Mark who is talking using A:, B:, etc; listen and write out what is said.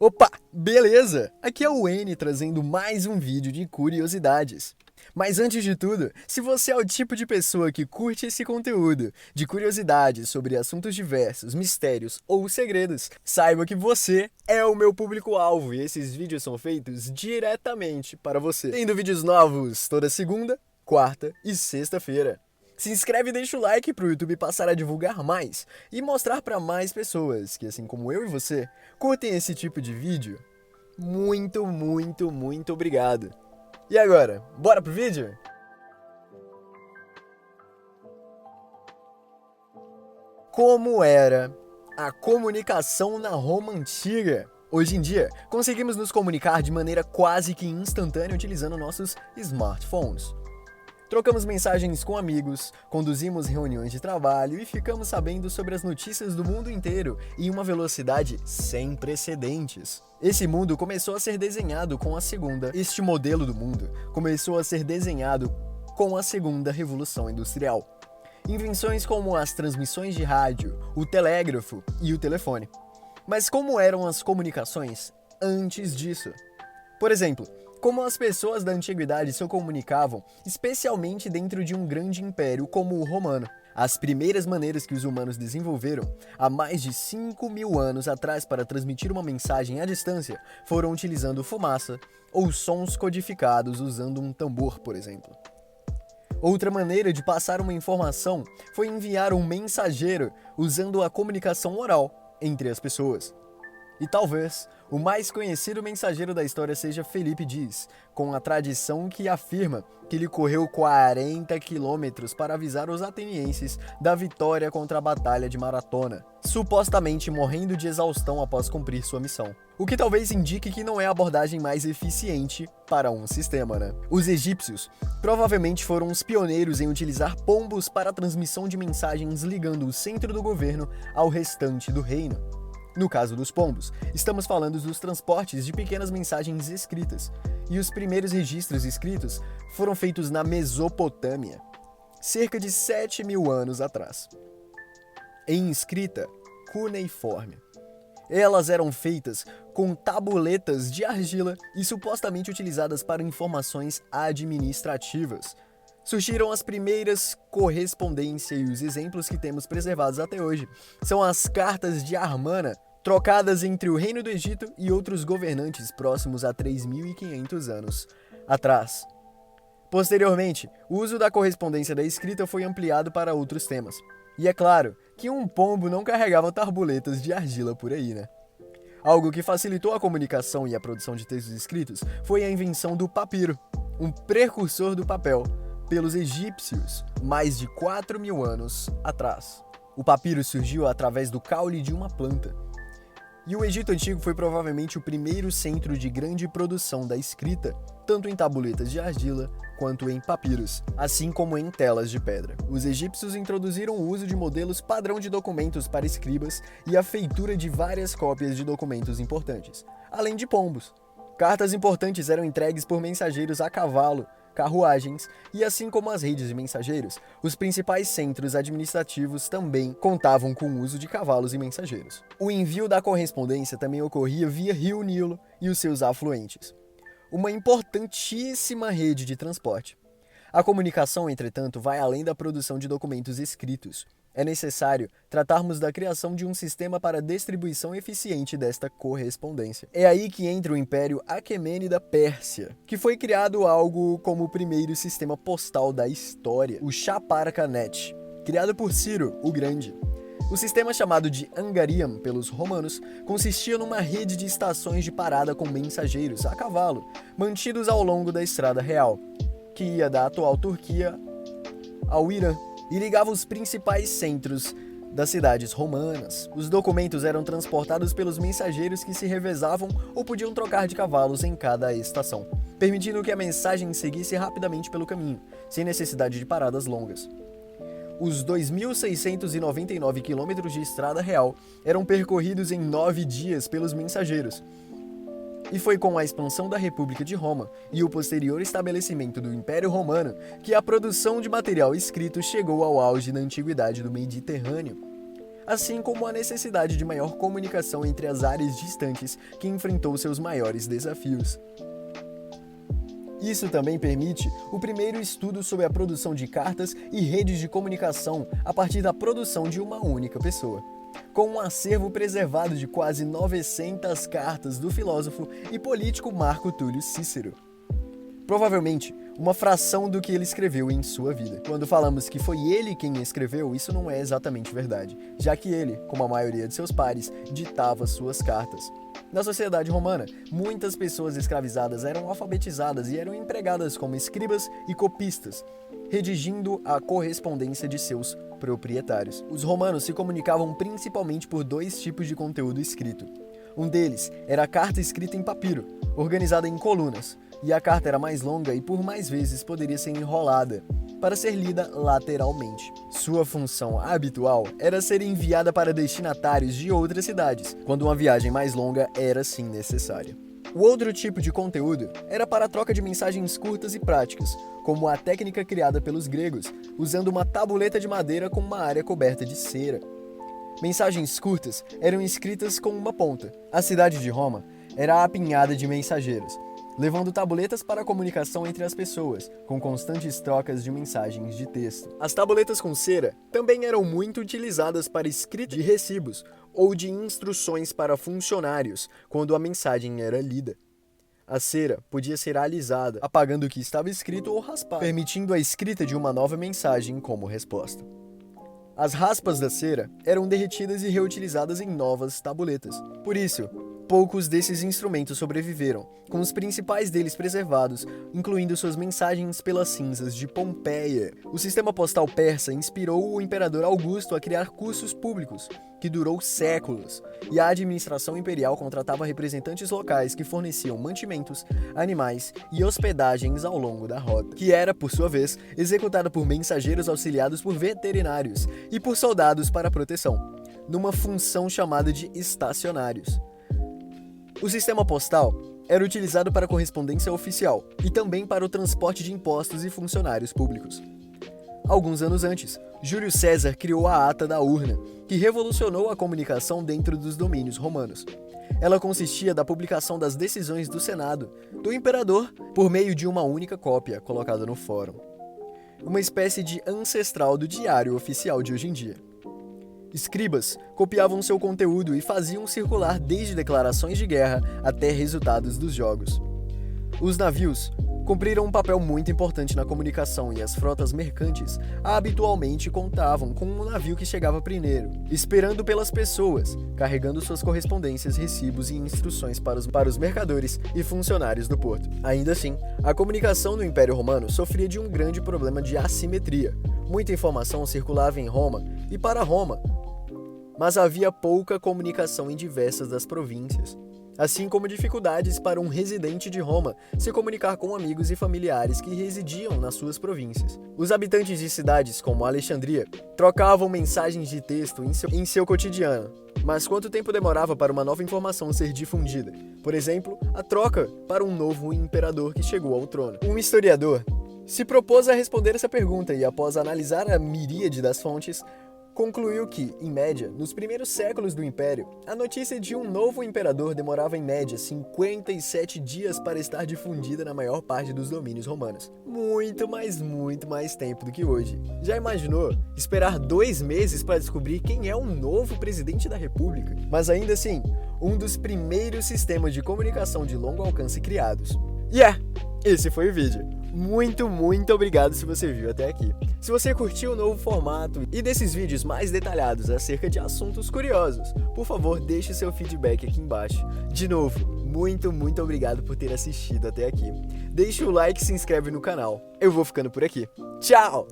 A: Opa, beleza? Aqui é o N trazendo mais um vídeo de curiosidades. Mas antes de tudo, se você é o tipo de pessoa que curte esse conteúdo de curiosidades sobre assuntos diversos, mistérios ou segredos, saiba que você é o meu público-alvo e esses vídeos são feitos diretamente para você. Tendo vídeos novos toda segunda, quarta e sexta-feira. Se inscreve e deixa o like para o YouTube passar a divulgar mais e mostrar para mais pessoas que, assim como eu e você, curtem esse tipo de vídeo. Muito obrigado. E agora, bora pro vídeo? Como era a comunicação na Roma Antiga? Hoje em dia, conseguimos nos comunicar de maneira quase que instantânea utilizando nossos smartphones. Trocamos mensagens com amigos, conduzimos reuniões de trabalho e ficamos sabendo sobre as notícias do mundo inteiro em uma velocidade sem precedentes. Esse mundo começou a ser desenhado com a segunda. Este modelo do mundo começou a ser desenhado com a segunda revolução industrial. Invenções como as transmissões de rádio, o telégrafo e o telefone. Mas como eram as comunicações antes disso? Por exemplo, como as pessoas da antiguidade se comunicavam, especialmente dentro de um grande império como o romano. As primeiras maneiras que os humanos desenvolveram, há mais de 5.000 anos atrás para transmitir uma mensagem à distância, foram utilizando fumaça ou sons codificados usando um tambor, por exemplo. Outra maneira de passar uma informação foi enviar um mensageiro usando a comunicação oral entre as pessoas. E talvez o mais conhecido mensageiro da história seja Felipe Diz, com a tradição que afirma que ele correu 40 quilômetros para avisar os atenienses da vitória contra a Batalha de Maratona, supostamente morrendo de exaustão após cumprir sua missão. O que talvez indique que não é a abordagem mais eficiente para um sistema, né? Os egípcios provavelmente foram os pioneiros em utilizar pombos para a transmissão de mensagens ligando o centro do governo ao restante do reino. No caso dos pombos, estamos falando dos transportes de pequenas mensagens escritas, e os primeiros registros escritos foram feitos na Mesopotâmia, cerca de 7.000 anos atrás. Em escrita cuneiforme. Elas eram feitas com tabuletas de argila e supostamente utilizadas para informações administrativas. Surgiram as primeiras correspondências e os exemplos que temos preservados até hoje são as cartas de Armana, trocadas entre o Reino do Egito e outros governantes próximos a 3.500 anos atrás. Posteriormente, o uso da correspondência da escrita foi ampliado para outros temas. E é claro que um pombo não carregava tarbuletas de argila por aí, né? Algo que facilitou a comunicação e a produção de textos escritos foi a invenção do papiro, um precursor do papel, pelos egípcios, mais de 4.000 anos atrás. O papiro surgiu através do caule de uma planta. E o Egito Antigo foi provavelmente o primeiro centro de grande produção da escrita, tanto em tabuletas de argila quanto em papiros, assim como em telas de pedra. Os egípcios introduziram o uso de modelos padrão de documentos para escribas e a feitura de várias cópias de documentos importantes, além de pombos. Cartas importantes eram entregues por mensageiros a cavalo, carruagens e assim como as redes de mensageiros, os principais centros administrativos também contavam com o uso de cavalos e mensageiros. O envio da correspondência também ocorria via Rio Nilo e os seus afluentes, uma importantíssima rede de transporte. A comunicação, entretanto, vai além da produção de documentos escritos. É necessário tratarmos da criação de um sistema para a distribuição eficiente desta correspondência. É aí que entra o Império Aquemênida Pérsia, que foi criado algo como o primeiro sistema postal da história, o Chaparcanet, criado por Ciro o Grande. O sistema chamado de Angariam pelos romanos consistia numa rede de estações de parada com mensageiros a cavalo, mantidos ao longo da Estrada Real, que ia da atual Turquia ao Irã, e ligava os principais centros das cidades romanas. Os documentos eram transportados pelos mensageiros que se revezavam ou podiam trocar de cavalos em cada estação, permitindo que a mensagem seguisse rapidamente pelo caminho, sem necessidade de paradas longas. Os 2.699 quilômetros de estrada real eram percorridos em 9 dias pelos mensageiros. E foi com a expansão da República de Roma e o posterior estabelecimento do Império Romano que a produção de material escrito chegou ao auge na antiguidade do Mediterrâneo. assim como a necessidade de maior comunicação entre as áreas distantes que enfrentou seus maiores desafios. Isso também permite o primeiro estudo sobre a produção de cartas e redes de comunicação a partir da produção de uma única pessoa, com um acervo preservado de quase 900 cartas do filósofo e político Marco Túlio Cícero. Provavelmente, uma fração do que ele escreveu em sua vida. Quando falamos que foi ele quem escreveu, isso não é exatamente verdade, já que ele, como a maioria de seus pares, ditava suas cartas. Na sociedade romana, muitas pessoas escravizadas eram alfabetizadas e eram empregadas como escribas e copistas, redigindo a correspondência de seus proprietários. Os romanos se comunicavam principalmente por dois tipos de conteúdo escrito. Um deles era a carta escrita em papiro, organizada em colunas, e a carta era mais longa e por mais vezes poderia ser enrolada, para ser lida lateralmente. Sua função habitual era ser enviada para destinatários de outras cidades, quando uma viagem mais longa era sim necessária. O outro tipo de conteúdo era para a troca de mensagens curtas e práticas, como a técnica criada pelos gregos, usando uma tabuleta de madeira com uma área coberta de cera. Mensagens curtas eram escritas com uma ponta. A cidade de Roma era apinhada de mensageiros, levando tabuletas para a comunicação entre as pessoas, com constantes trocas de mensagens de texto. As tabuletas com cera também eram muito utilizadas para escrita de recibos ou de instruções para funcionários, quando a mensagem era lida. A cera podia ser alisada, apagando o que estava escrito ou raspado, permitindo a escrita de uma nova mensagem como resposta. As raspas da cera eram derretidas e reutilizadas em novas tabuletas. Por isso, poucos desses instrumentos sobreviveram, com os principais deles preservados, incluindo suas mensagens pelas cinzas de Pompeia. O sistema postal persa inspirou o imperador Augusto a criar cursos públicos, que durou séculos, e a administração imperial contratava representantes locais que forneciam mantimentos, animais e hospedagens ao longo da rota, que era, por sua vez, executada por mensageiros auxiliados por veterinários e por soldados para proteção, numa função chamada de estacionários. O sistema postal era utilizado para correspondência oficial e também para o transporte de impostos e funcionários públicos. Alguns anos antes, Júlio César criou a Ata da Urna, que revolucionou a comunicação dentro dos domínios romanos. Ela consistia da publicação das decisões do Senado, do imperador, por meio de uma única cópia colocada no fórum. Uma espécie de ancestral do diário oficial de hoje em dia. Escribas copiavam seu conteúdo e faziam circular desde declarações de guerra até resultados dos jogos. Os navios cumpriram um papel muito importante na comunicação e as frotas mercantes habitualmente contavam com um navio que chegava primeiro, esperando pelas pessoas, carregando suas correspondências, recibos e instruções para os mercadores e funcionários do porto. Ainda assim, a comunicação no Império Romano sofria de um grande problema de assimetria. Muita informação circulava em Roma e para Roma, mas havia pouca comunicação em diversas das províncias, assim como dificuldades para um residente de Roma se comunicar com amigos e familiares que residiam nas suas províncias. Os habitantes de cidades como Alexandria trocavam mensagens de texto em seu cotidiano, mas quanto tempo demorava para uma nova informação ser difundida? Por exemplo, a troca para um novo imperador que chegou ao trono. Um historiador se propôs a responder essa pergunta e, após analisar a miríade das fontes, concluiu que, em média, nos primeiros séculos do Império, a notícia de um novo imperador demorava em média 57 dias para estar difundida na maior parte dos domínios romanos. Muito mais tempo do que hoje. Já imaginou esperar 2 meses para descobrir quem é o novo presidente da República? Mas ainda assim, um dos primeiros sistemas de comunicação de longo alcance criados. Esse foi o vídeo. Muito obrigado se você viu até aqui. Se você curtiu o novo formato e desses vídeos mais detalhados acerca de assuntos curiosos, por favor, deixe seu feedback aqui embaixo. De novo, muito obrigado por ter assistido até aqui. Deixe o like e se inscreve no canal. Eu vou ficando por aqui. Tchau!